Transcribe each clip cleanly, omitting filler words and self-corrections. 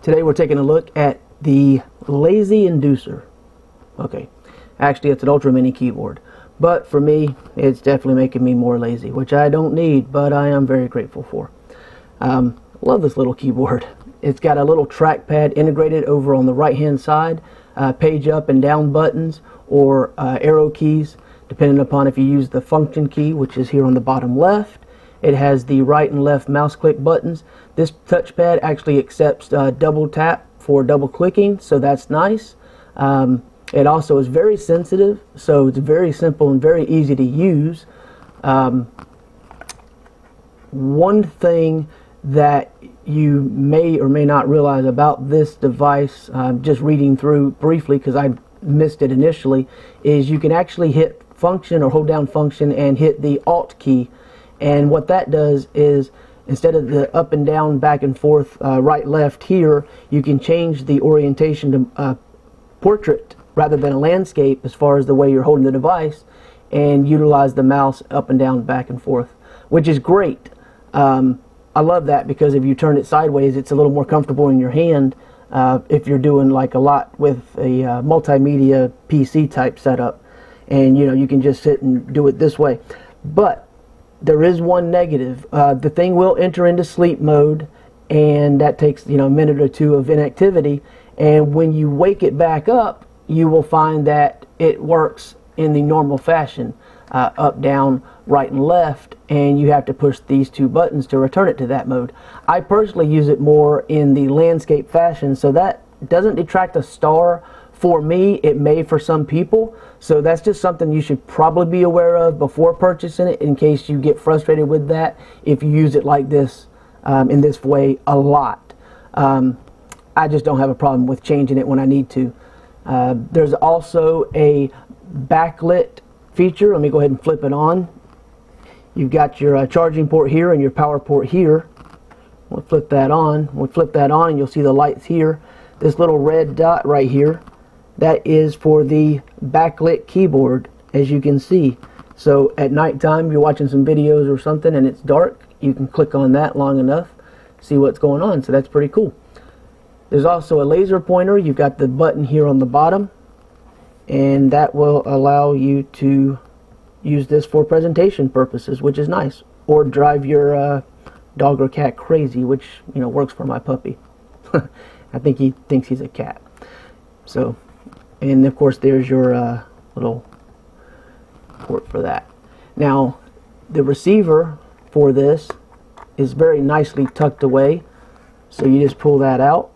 Today we're taking a look at the Lazy Inducer. Okay, actually it's an Ultra Mini keyboard, but for me it's definitely making me more lazy, which I don't need, but I am very grateful for. Love this little keyboard. It's got a little trackpad integrated over on the right hand side, page up and down buttons or arrow keys depending upon if you use the function key, which is here on the bottom left. It has the right and left mouse click buttons. This touchpad actually accepts double tap for double clicking, so that's nice. It also is very sensitive, so it's very simple and very easy to use. One thing that you may or may not realize about this device, just reading through briefly because I missed it initially, is you can actually hit function or hold down function and hit the Alt key. And what that does is, instead of the up and down, back and forth, right, left here, you can change the orientation to portrait rather than a landscape as far as the way you're holding the device, and utilize the mouse up and down, back and forth, which is great. I love that because if you turn it sideways, it's a little more comfortable in your hand if you're doing like a lot with a multimedia PC type setup, and you can just sit and do it this way. But there is one negative. The thing will enter into sleep mode, and that takes a minute or two of inactivity, and when you wake it back up, you will find that it works in the normal fashion, up, down, right and left, and you have to push these two buttons to return it to that mode. I personally use it more in the landscape fashion, so that doesn't detract a star for me. It may for some people, so that's just something you should probably be aware of before purchasing it, in case you get frustrated with that if you use it like this, in this way a lot. I just don't have a problem with changing it when I need to. There's also a backlit feature. Let me go ahead and flip it on. You've got your charging port here and your power port here. We'll flip that on. We'll flip that on and you'll see the lights here. This little red dot right here, that is for the backlit keyboard, as you can see. So at nighttime, you're watching some videos or something and it's dark, you can click on that long enough, see what's going on. So that's pretty cool. There's also a laser pointer. You've got the button here on the bottom, and that will allow you to use this for presentation purposes, which is nice, or drive your dog or cat crazy, which works for my puppy. I think he thinks he's a cat. So, and of course there's your little port for that. Now the receiver for this is very nicely tucked away, so you just pull that out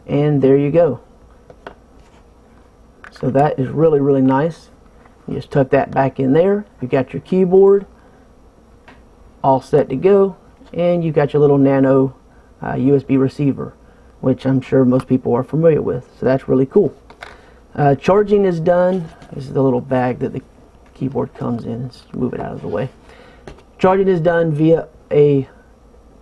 and there you go. So that is really, really nice. You just tuck that back in there. You got your keyboard all set to go, and you got your little nano USB receiver, which I'm sure most people are familiar with. So that's really cool. Charging is done. This is the little bag that the keyboard comes in. Let's move it out of the way. Charging is done via a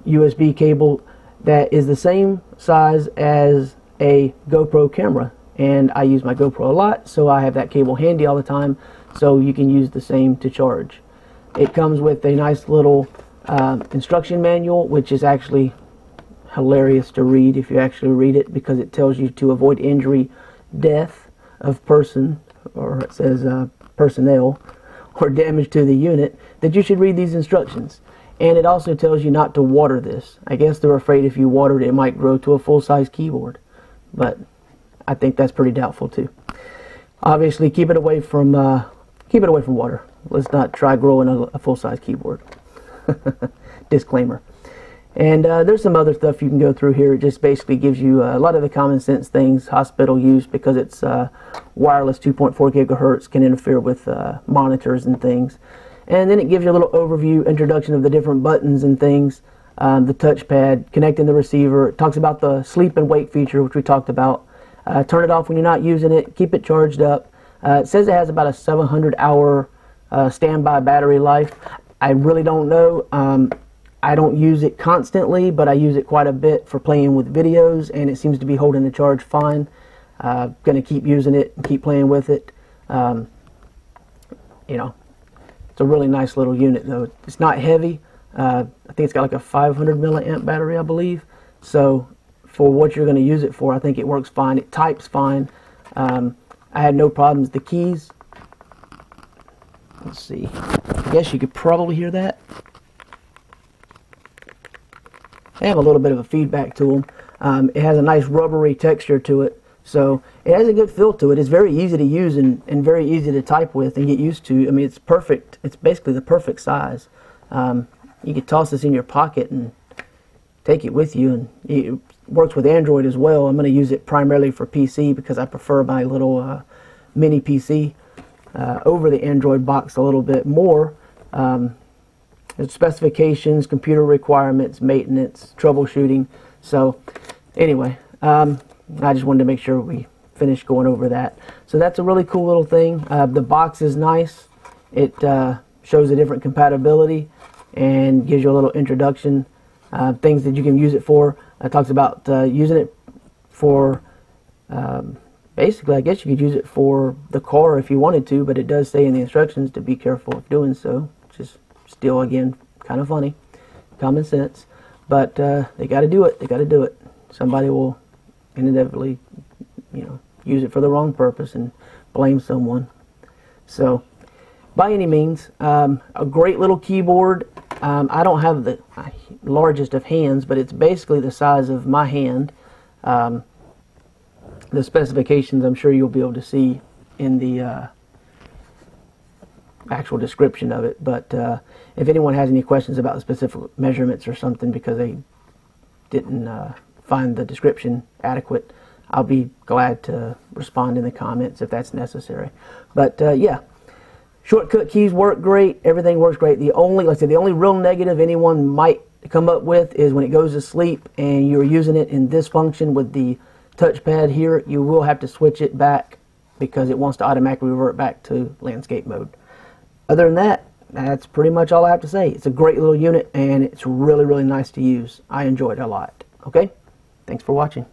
USB cable that is the same size as a GoPro camera, and I use my GoPro a lot, so I have that cable handy all the time, so you can use the same to charge. It comes with a nice little instruction manual, which is actually hilarious to read if you actually read it, because it tells you to avoid injury, death of person, or it says personnel, or damage to the unit, that you should read these instructions. And it also tells you not to water this. I guess they're afraid if you water it, it might grow to a full-size keyboard, but I think that's pretty doubtful too. Obviously, keep it away from water. Let's not try growing a full-size keyboard. Disclaimer. And there's some other stuff you can go through here. It just basically gives you a lot of the common sense things, hospital use, because it's wireless 2.4 gigahertz, can interfere with monitors and things. And then it gives you a little overview, introduction of the different buttons and things, the touchpad, connecting the receiver. It talks about the sleep and wake feature, which we talked about. Turn it off when you're not using it, keep it charged up. It says it has about a 700-hour standby battery life. I really don't know. I don't use it constantly, but I use it quite a bit for playing with videos, and it seems to be holding the charge fine. Gonna keep using it and keep playing with it. It's a really nice little unit though. It's not heavy. I think it's got like a 500 milliamp battery, I believe. So for what you're going to use it for. I think it works fine. It types fine. I had no problems. The keys, let's see, I guess you could probably hear that. They have a little bit of a feedback to them. It has a nice rubbery texture to it, so it has a good feel to it. It's very easy to use and very easy to type with and get used to. I mean, it's perfect. It's basically the perfect size. You could toss this in your pocket and take it with you, and it works with Android as well. I'm going to use it primarily for PC because I prefer my little mini PC over the Android box a little bit more. Specifications, computer requirements, maintenance, troubleshooting. So anyway, I just wanted to make sure we finished going over that. So that's a really cool little thing. The box is nice. It shows the different compatibility and gives you a little introduction, things that you can use it for. It talks about using it for basically, I guess you could use it for the car if you wanted to, but it does say in the instructions to be careful of doing so, which is still, again, kind of funny. Common sense. But they got to do it. They got to do it. Somebody will inevitably, you know, use it for the wrong purpose and blame someone. So, by any means, a great little keyboard. I don't have the largest of hands, but it's basically the size of my hand. The specifications, I'm sure you'll be able to see in the actual description of it. But if anyone has any questions about the specific measurements or something because they didn't find the description adequate, I'll be glad to respond in the comments if that's necessary. But yeah, shortcut keys work great. Everything works great. The only, like I said, the only real negative anyone might come up with is when it goes to sleep and you're using it in this function with the touchpad here, you will have to switch it back because it wants to automatically revert back to landscape mode. Other than that, that's pretty much all I have to say. It's a great little unit and it's really, really nice to use. I enjoyed it a lot. Okay? Thanks for watching.